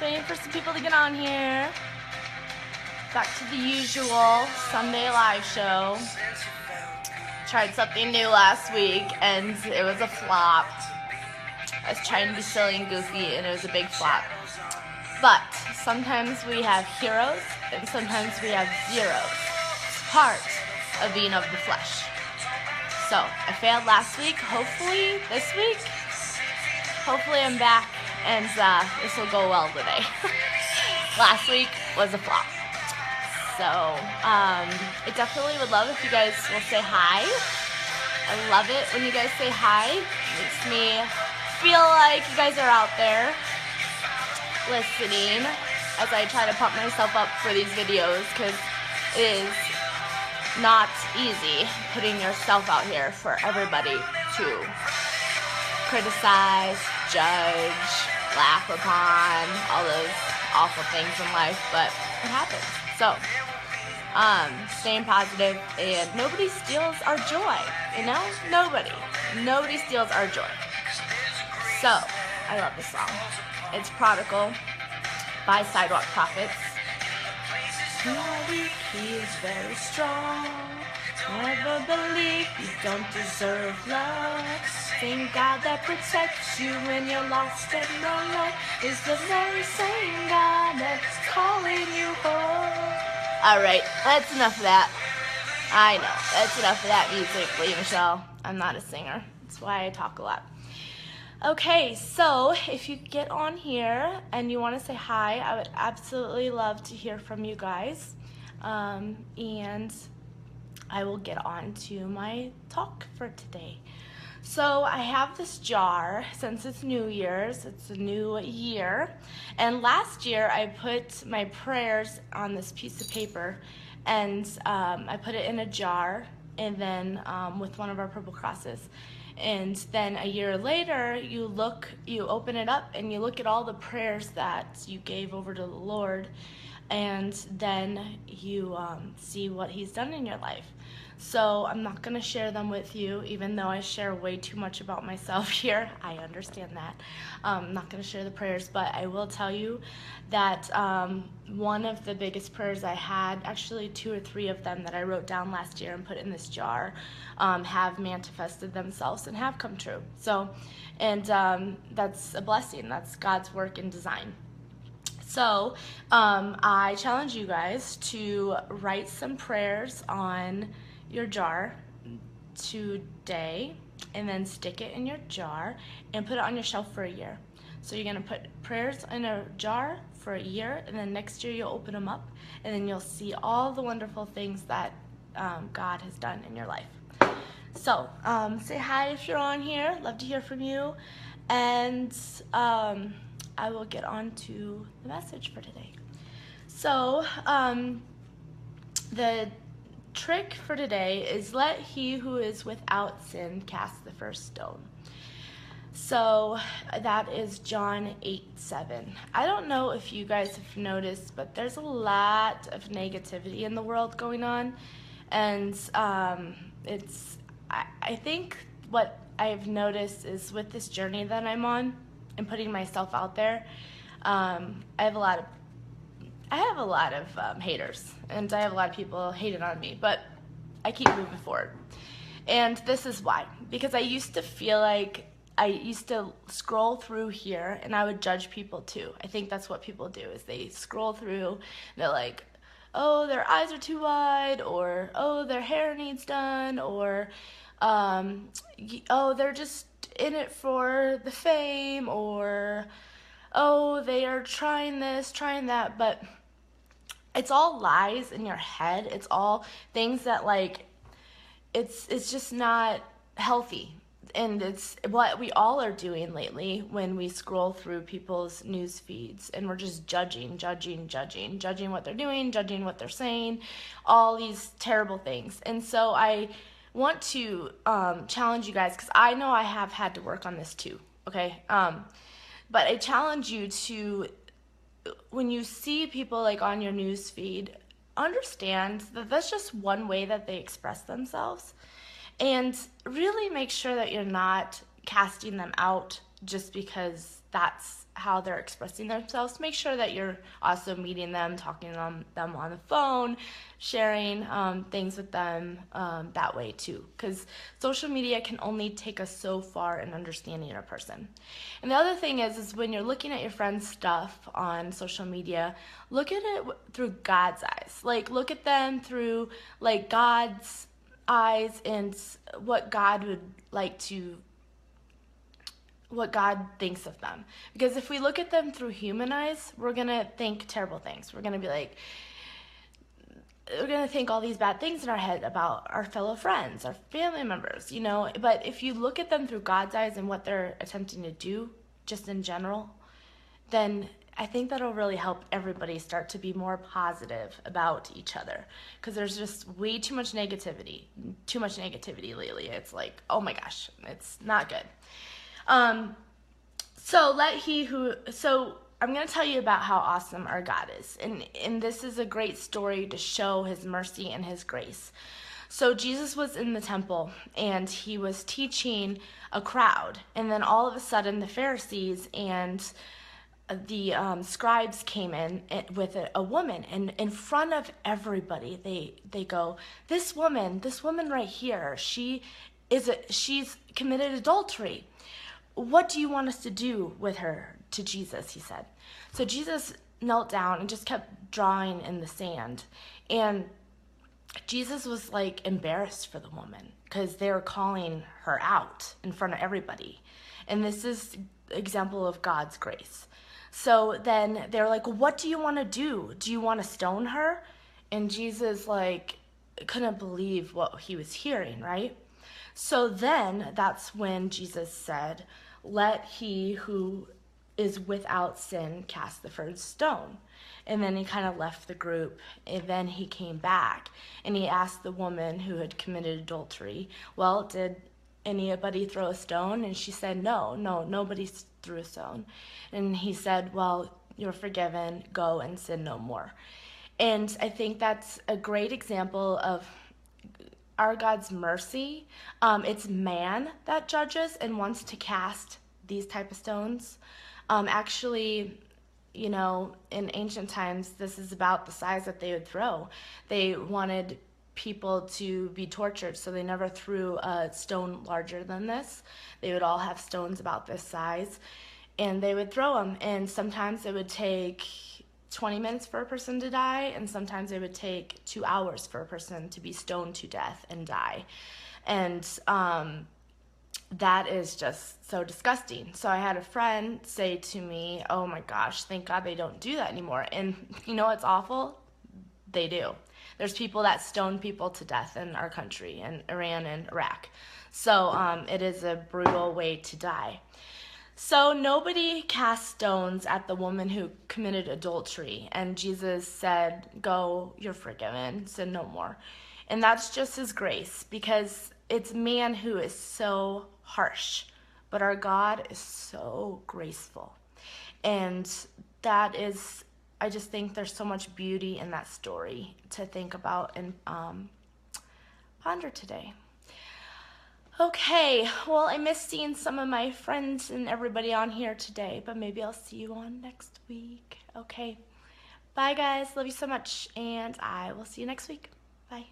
waiting for some people to get on here. Back to the usual Sunday live show. Tried something new last week and it was a flop. I was trying to be silly and goofy and it was a big flop. But sometimes we have heroes and sometimes we have zeros. It's part of being of the flesh. So I failed last week. Hopefully this week, I'm back and this will go well today. Last week was a flop. So I definitely would love if you guys will say hi. I love it when you guys say hi. It makes me feel like you guys are out there listening as I try to pump myself up for these videos, because it is not easy putting yourself out here for everybody to criticize, judge, laugh upon, all those awful things in life, but it happens. So, staying positive, and nobody steals our joy, you know? Nobody steals our joy. So, I love this song. It's Prodigal by Sidewalk Prophets. You are weak, he is very strong. Never believe you don't deserve love. Same God that protects you when you're lost and alone is the very same God that's calling you home. Alright, that's enough of that. I know, that's enough of that music, Lee Michelle. I'm not a singer. That's why I talk a lot. Okay, so if you get on here and you want to say hi, I would absolutely love to hear from you guys. And I will get on to my talk for today. So I have this jar, since it's New Year's, it's a new year, and last year I put my prayers on this piece of paper, and I put it in a jar, and then with one of our purple crosses. And then a year later, you open it up and you look at all the prayers that you gave over to the Lord, and then you see what He's done in your life. So I'm not going to share them with you, even though I share way too much about myself here. I understand that. I'm not going to share the prayers, but I will tell you that one of the biggest prayers I had, actually 2 or 3 of them that I wrote down last year and put in this jar, have manifested themselves and have come true. So, and that's a blessing. That's God's work and design. So I challenge you guys to write some prayers on your jar today, and then stick it in your jar and put it on your shelf for a year. So you're going to put prayers in a jar for a year, and then next year you'll open them up, and then you'll see all the wonderful things that God has done in your life. So say hi if you're on here. Love to hear from you. And I will get on to the message for today. So the trick for today is let he who is without sin cast the first stone. So that is John 8:7. I don't know if you guys have noticed, but there's a lot of negativity in the world going on, and I think what I've noticed is with this journey that I'm on and putting myself out there, I have a lot of haters, and I have a lot of people hating on me, but I keep moving forward. And this is why. Because I used to feel like I used to scroll through here and I would judge people too. I think that's what people do, is they scroll through and they're like, oh, their eyes are too wide, or oh, their hair needs done, or oh, they're just in it for the fame, or oh, they are trying this, trying that. But it's all lies in your head. It's all things that, like, it's just not healthy. And it's what we all are doing lately when we scroll through people's news feeds, and we're just judging what they're doing, judging what they're saying, all these terrible things. And so I want to challenge you guys, because I know I have had to work on this too, okay? But I challenge you to, when you see people like on your news feed, understand that that's just one way that they express themselves, and really make sure that you're not casting them out just because that's how they're expressing themselves. Make sure that you're also meeting them, talking to them on the phone, sharing things with them that way too. Because social media can only take us so far in understanding a person. And the other thing is when you're looking at your friend's stuff on social media, look at it through God's eyes. Like, look at them through like God's eyes and what God would like to, what God thinks of them. Because if we look at them through human eyes, we're going to think terrible things. We're going to be like, we're going to think all these bad things in our head about our fellow friends, our family members, you know. But if you look at them through God's eyes and what they're attempting to do, just in general, then I think that'll really help everybody start to be more positive about each other. Because there's just way too much negativity lately. It's like, oh my gosh, it's not good. So I'm going to tell you about how awesome our God is. And this is a great story to show his mercy and his grace. So Jesus was in the temple and he was teaching a crowd. And then all of a sudden the Pharisees and the scribes came in with a woman, and in front of everybody they go, this woman right here, she's committed adultery. What do you want us to do with her? To Jesus, he said. So Jesus knelt down and just kept drawing in the sand. And Jesus was like embarrassed for the woman because they were calling her out in front of everybody. And this is an example of God's grace. So then they're like, what do you want to do? Do you want to stone her? And Jesus like couldn't believe what he was hearing, right? So then that's when Jesus said, let he who is without sin cast the first stone. And then he kind of left the group, and then he came back and he asked the woman who had committed adultery, well, did anybody throw a stone? And she said, no, nobody threw a stone. And he said, well, you're forgiven, go and sin no more. And I think that's a great example of our God's mercy. It's man that judges and wants to cast these type of stones. Actually, you know, in ancient times, this is about the size that they would throw. They wanted people to be tortured, so they never threw a stone larger than this. They would all have stones about this size, and they would throw them. And sometimes it would take 20 minutes for a person to die, and sometimes it would take 2 hours for a person to be stoned to death and die. And that is just so disgusting. So I had a friend say to me, oh my gosh, thank God they don't do that anymore. And you know what's awful? They do. There's people that stone people to death in our country, in Iran and Iraq. So it is a brutal way to die. So nobody cast stones at the woman who committed adultery. And Jesus said, go, you're forgiven, sin no more. And that's just his grace, because it's man who is so harsh, but our God is so graceful. And that is, I just think there's so much beauty in that story to think about and ponder today. Okay, well, I missed seeing some of my friends and everybody on here today, but maybe I'll see you on next week. Okay, bye guys, love you so much, and I will see you next week. Bye.